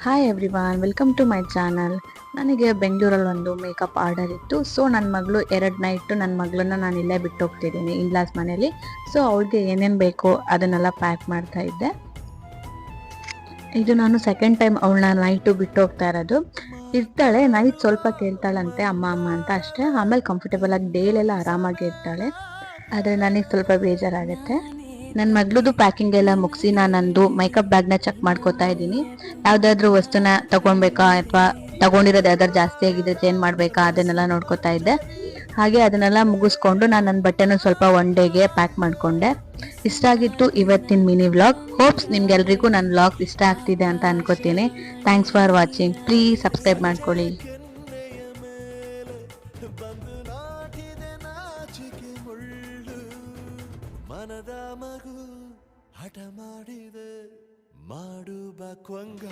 Hi everyone, welcome to my channel. ನನಗೆ ಬೆಂಗಳೂರಲ್ಲಿ ಒಂದು ಮೇಕಪ್ ಆರ್ಡರ್ ಇತ್ತು. ಸೊ ನನ್ನ ಮಗಳು 2 ನೈಟು ನನ್ನ ಮಗಳನ್ನ ನಾನು ಇಲ್ಲೇ ಬಿಟ್ಟು ಹೋಗ್ತಿದ್ದೀನಿ ಇನ್ಲಾಸ್ ಮನೇಲಿ. ಸೊ ಅವಳಿಗೆ ಏನೇನು ಬೇಕೋ ಅದನ್ನೆಲ್ಲ ಪ್ಯಾಕ್ ಮಾಡ್ತಾ ಇದ್ದೆ. ಇದು ನಾನು ಸೆಕೆಂಡ್ ಟೈಮ್ ಅವಳನ್ನ ನೈಟು ಬಿಟ್ಟು ಹೋಗ್ತಾ ಇರೋದು. ಇರ್ತಾಳೆ, ನೈಟ್ ಸ್ವಲ್ಪ ಕೇಳ್ತಾಳಂತೆ ಅಮ್ಮ ಅಮ್ಮ ಅಂತ ಅಷ್ಟೇ. ಆಮೇಲೆ ಕಂಫರ್ಟೇಬಲ್ ಆಗಿ ಡೇಲೆಲ್ಲ ಆರಾಮಾಗಿ ಇರ್ತಾಳೆ. ಆದರೆ ನನಗೆ ಸ್ವಲ್ಪ ಬೇಜಾರಾಗುತ್ತೆ. ನನ್ನ ಮಗಳದು ಪ್ಯಾಕಿಂಗ್ ಎಲ್ಲ ಮುಗಿಸಿ ನಾನು ನಂದು ಮೇಕಪ್ ಬ್ಯಾಗ್ನ ಚೆಕ್ ಮಾಡ್ಕೋತಾ ಇದ್ದೀನಿ. ಯಾವುದಾದ್ರೂ ವಸ್ತುನ ತಗೊಳ್ಬೇಕಾ ಅಥವಾ ತಗೊಂಡಿರೋದು ಯಾವ್ದಾದ್ರು ಜಾಸ್ತಿ ಆಗಿದೆ ಚೇಂಜ್ ಮಾಡಬೇಕಾ ಅದನ್ನೆಲ್ಲ ನೋಡ್ಕೋತಾ ಇದ್ದೆ. ಹಾಗೆ ಅದನ್ನೆಲ್ಲ ಮುಗಿಸ್ಕೊಂಡು ನಾನು ನನ್ನ ಬಟ್ಟೆನೂ ಸ್ವಲ್ಪ ಒನ್ ಡೇಗೆ ಪ್ಯಾಕ್ ಮಾಡಿಕೊಂಡೆ. ಇಷ್ಟ ಆಗಿತ್ತು ಇವತ್ತಿನ ಮಿನಿ ವ್ಲಾಗ್. ಹೋಪ್ಸ್ ನಿಮ್ಗೆಲ್ರಿಗೂ ನನ್ನ ವ್ಲಾಗ್ ಇಷ್ಟ ಆಗ್ತಿದೆ ಅಂತ ಅನ್ಕೋತೀನಿ. Thanks for watching. Please subscribe ಮಾಡ್ಕೊಳ್ಳಿ. ಮನದ ಮಗು ಹಠ ಮಾಡಿದೆ ಮಾಡುವ ಕೊಂಗ